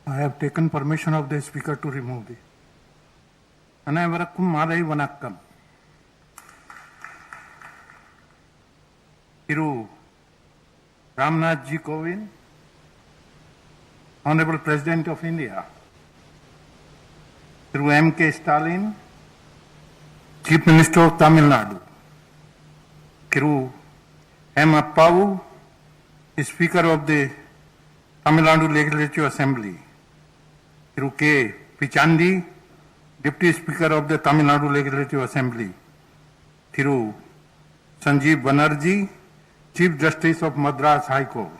I have taken permission of the speaker to remove the. அனைவருக்கும் மாலை வணக்கம். திரு ராம்நாத்ஜி Kovind, Honorable President of India, Thiru M.K. Stalin, Chief Minister of Tamil Nadu, Thiru M. Appavu, Speaker of the Tamil Nadu Legislative Assembly, Thiru K. Pichandi, Deputy Speaker of the Tamil Nadu Legislative Assembly, Thiru Sanjeev Banerjee, Chief Justice of Madras High Court,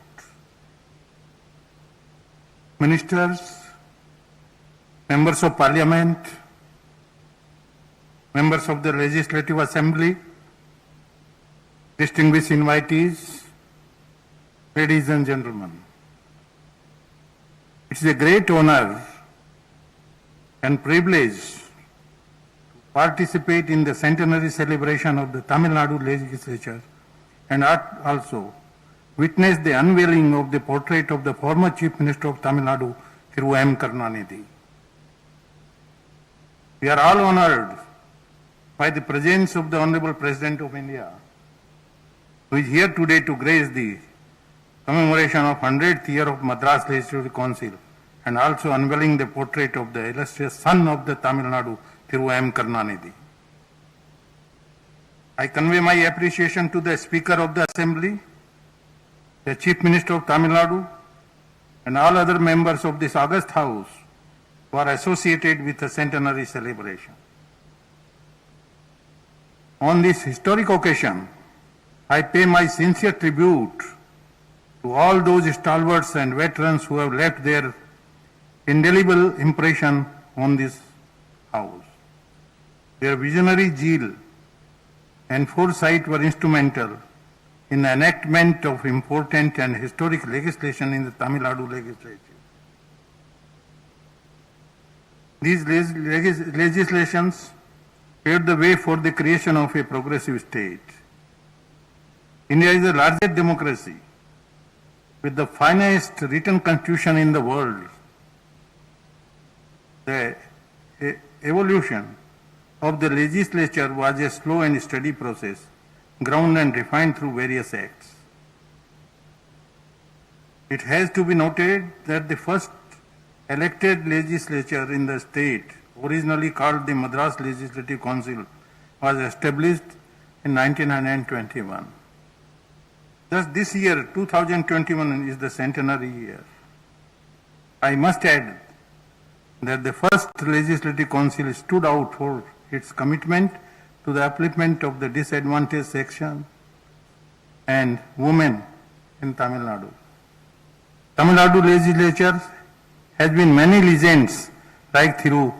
Ministers, Members of Parliament, Members of the Legislative Assembly, distinguished invitees, ladies and gentlemen. It is a great honor and privilege to participate in the centenary celebration of the Tamil Nadu Legislature and also witness the unveiling of the portrait of the former Chief Minister of Tamil Nadu, Thiru M. Karunanidhi. We are all honored by the presence of the Honorable President of India, who is here today to grace the commemoration of 100th year of Madras Legislative Council and also unveiling the portrait of the illustrious son of the Tamil Nadu, Thiru M. Karunanidhi. I convey my appreciation to the Speaker of the Assembly, the Chief Minister of Tamil Nadu, and all other members of this august House who are associated with the centenary celebration. On this historic occasion, I pay my sincere tribute to all those stalwarts and veterans who have left their indelible impression on this House. Their visionary zeal and foresight were instrumental in the enactment of important and historic legislation in the Tamil Nadu Legislature. These legislations paved the way for the creation of a progressive state. India is the largest democracy with the finest written constitution in the world. The evolution of the legislature was a slow and steady process, ground and refined through various acts. It has to be noted that the first elected legislature in the state, originally called the Madras Legislative Council, was established in 1921. Thus this year, 2021, is the centenary year. I must add that the first Legislative Council stood out for its commitment to the upliftment of the disadvantaged section and women in Tamil Nadu. Tamil Nadu Legislature has been many legends like Thiru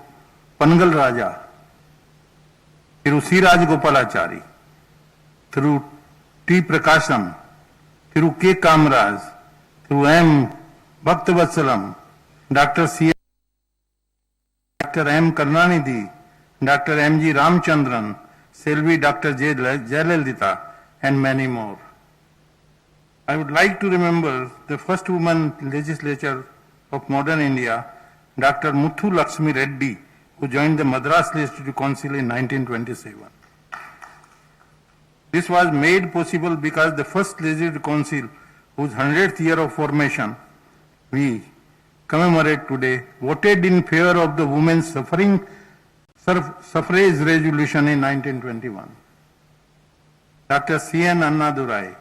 Pangal Raja, Thiru C. Rajagopalachari, Thiru T. Prakasham, Thiru K. Kamraj, Thiru M. Bhaktavasalam, Dr. C. Dr. M. Karunanidhi, Dr. M. G. Ramchandran, Selvi Dr. J. Jayalalitha, and many more. I would like to remember the first woman legislature of modern India, Dr. Muthu Lakshmi Reddy, who joined the Madras Legislative Council in 1927. This was made possible because the first Legislative Council, whose 100th year of formation we commemorate today, voted in favor of the women's suffrage resolution in 1921. Dr. C.N. Annadurai,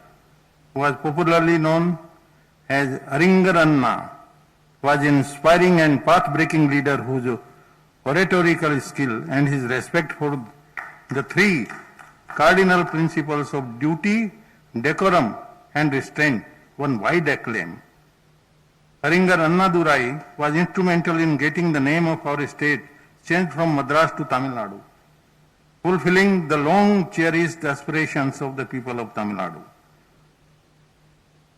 who was popularly known as Aringar Anna, was an inspiring and path-breaking leader whose oratorical skill and his respect for the three cardinal principles of duty, decorum, and restraint won wide acclaim. Aringar Annadurai was instrumental in getting the name of our state changed from Madras to Tamil Nadu, fulfilling the long cherished aspirations of the people of Tamil Nadu.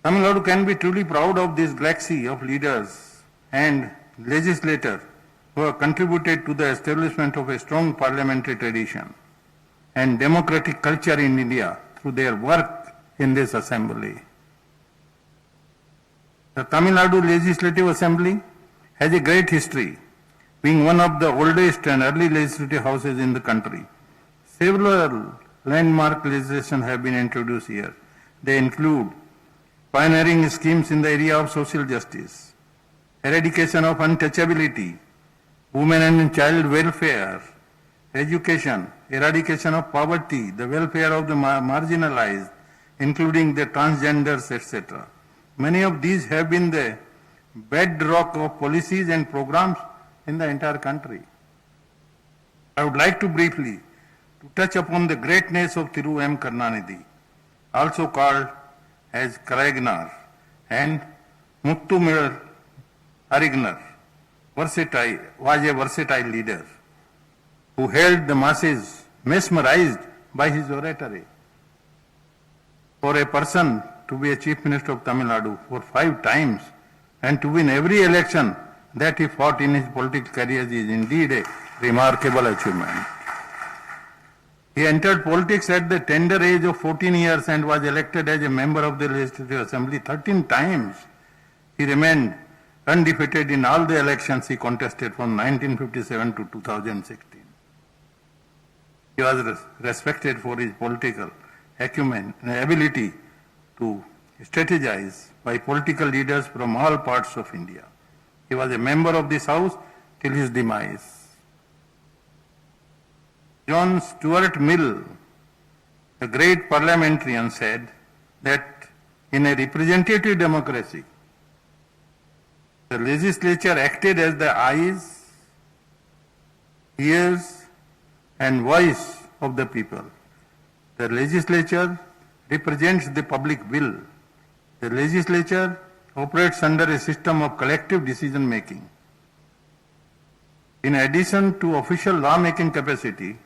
Tamil Nadu can be truly proud of this galaxy of leaders and legislators who have contributed to the establishment of a strong parliamentary tradition and democratic culture in India through their work in this assembly. The Tamil Nadu Legislative Assembly has a great history, being one of the oldest and early legislative houses in the country. Several landmark legislation have been introduced here. They include pioneering schemes in the area of social justice, eradication of untouchability, women and child welfare, education, eradication of poverty, the welfare of the marginalized, including the transgenders, etc. Many of these have been the bedrock of policies and programs in the entire country. I would like to briefly touch upon the greatness of Thiru M. Karunanidhi, also called as Karagnar, and Muttumir Arignar, was a versatile leader who held the masses mesmerized by his oratory. For a person to be a Chief Minister of Tamil Nadu for 5 times and to win every election that he fought in his political career is indeed a remarkable achievement. He entered politics at the tender age of 14 years and was elected as a member of the Legislative Assembly 13 times. He remained undefeated in all the elections he contested from 1957 to 2016. He was respected for his political acumen and ability to strategize by political leaders from all parts of India. He was a member of this House till his demise. John Stuart Mill, a great parliamentarian, said that in a representative democracy, the legislature acted as the eyes, ears, and voice of the people. The legislature represents the public will. The legislature operates under a system of collective decision making. In addition to official law-making capacity,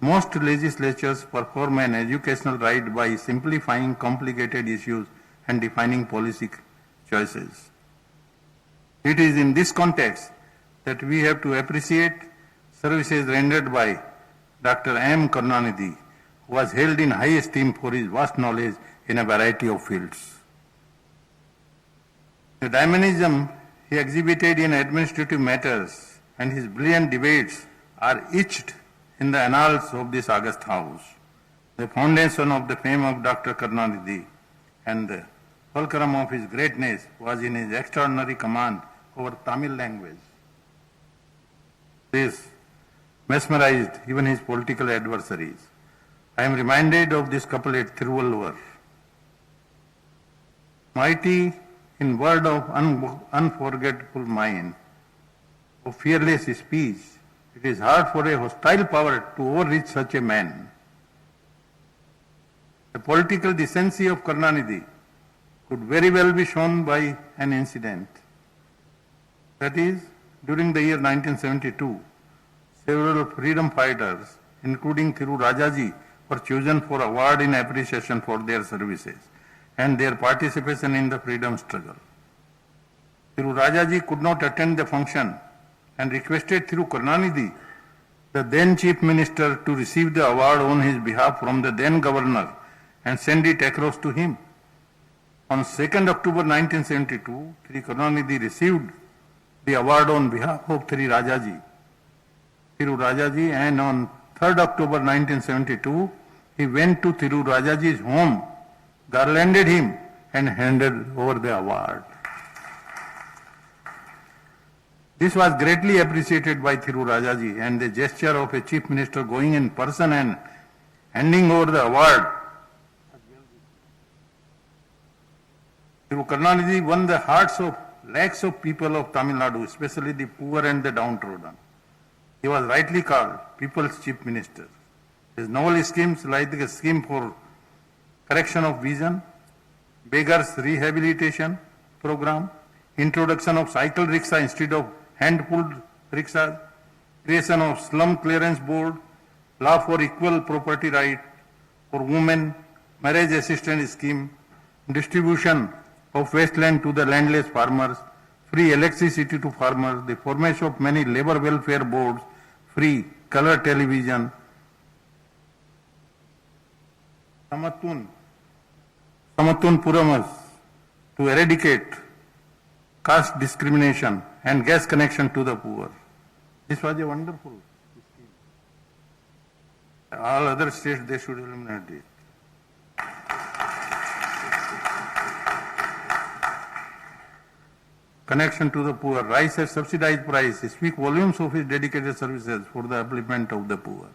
most legislatures perform an educational right by simplifying complicated issues and defining policy choices. It is in this context that we have to appreciate services rendered by Dr. M. Karunanidhi, who was held in high esteem for his vast knowledge in a variety of fields. The dynamism he exhibited in administrative matters and his brilliant debates are etched in the annals of this august house. The foundation of the fame of Dr. Karunanidhi and the fulcrum of his greatness was in his extraordinary command over Tamil language. This mesmerized even his political adversaries. I am reminded of this couplet Thiruvalluvar. Mighty in word of unforgettable mind, of fearless speech, it is hard for a hostile power to overreach such a man. The political decency of Karunanidhi could very well be shown by an incident. That is, during the year 1972, several freedom fighters, including Thiru Rajaji, were chosen for award in appreciation for their services and their participation in the freedom struggle. Thiru Rajaji could not attend the function and requested Thiru Karunanidhi, the then Chief Minister, to receive the award on his behalf from the then Governor and send it across to him. On 2nd October 1972, Thiru Karunanidhi received the award on behalf of Thiru Rajaji, and on 3rd October 1972, he went to Thiru Rajaji's home, garlanded him, and handed over the award. This was greatly appreciated by Thiru Rajaji, and the gesture of a Chief Minister going in person and handing over the award. Thiru Karunanidhi won the hearts of lakhs of people of Tamil Nadu, especially the poor and the downtrodden. He was rightly called People's Chief Minister. His novel schemes like the scheme for correction of vision, beggars rehabilitation program, introduction of cycle rickshaw instead of hand-pulled rickshaws, creation of slum clearance board, law for equal property right for women, marriage assistance scheme, distribution of wasteland to the landless farmers, free electricity to farmers, the formation of many labor welfare boards, free color television, Samatun Puramas to eradicate caste discrimination and gas connection to the poor. This was a wonderful scheme. All other states, they should eliminate it. Connection to the poor, rice at subsidized price, speak volumes of his dedicated services for the upliftment of the poor.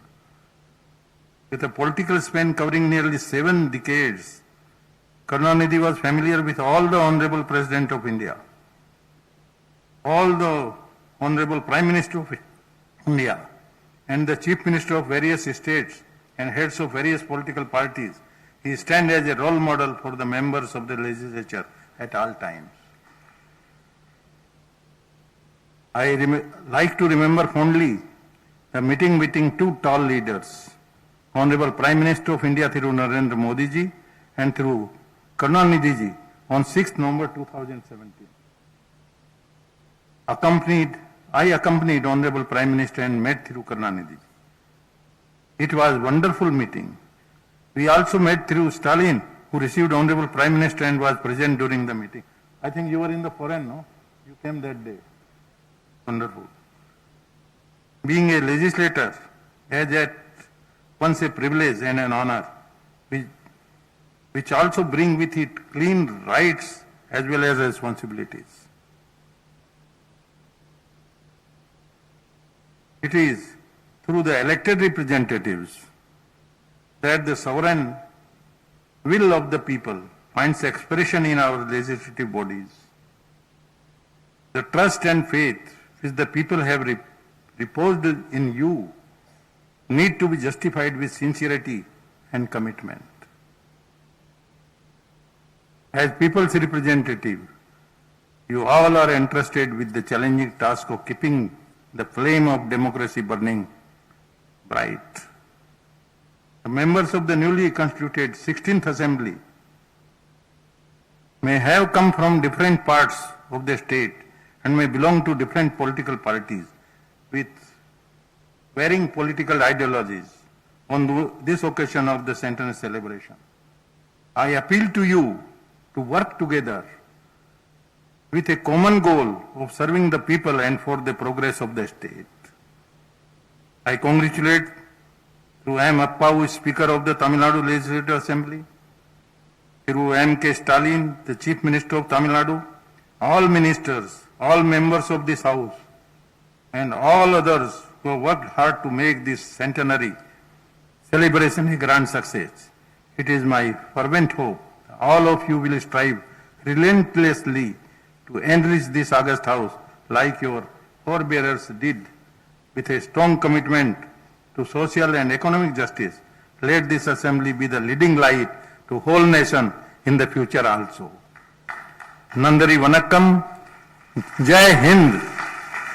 With a political span covering nearly 7 decades, Karunanidhi was familiar with all the Honorable President of India, all the Honorable Prime Minister of India, and the Chief Minister of various states and heads of various political parties. He stands as a role model for the members of the legislature at all times. I like to remember fondly the meeting between two tall leaders, Honorable Prime Minister of India through Narendra Modi ji and through Karunanidhi ji on 6th November 2017. I accompanied Honorable Prime Minister and met through Karunanidhi. It was a wonderful meeting. We also met through Stalin, who received Honorable Prime Minister and was present during the meeting. I think you were in the foreign, no? You came that day. Wonderful. Being a legislator is at once a privilege and an honor, which also bring with it clean rights as well as responsibilities. It is through the elected representatives that the sovereign will of the people finds expression in our legislative bodies. The trust and faith which the people have reposed in you need to be justified with sincerity and commitment. As people's representative, you all are entrusted with the challenging task of keeping the flame of democracy burning bright. The members of the newly constituted 16th Assembly may have come from different parts of the state and may belong to different political parties with varying political ideologies on this occasion of the centenary celebration. I appeal to you to work together with a common goal of serving the people and for the progress of the state. I congratulate through M. Appa, Speaker of the Tamil Nadu Legislative Assembly, through M.K. Stalin, the Chief Minister of Tamil Nadu, all ministers, all members of this House, and all others who have worked hard to make this centenary celebration a grand success. It is my fervent hope that all of you will strive relentlessly to enrich this august House like your forebearers did, with a strong commitment to social and economic justice. Let this assembly be the leading light to whole nation in the future also. Nandari Vanakkam, Jai Hind,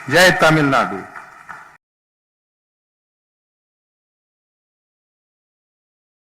Jai Tamil Nadu.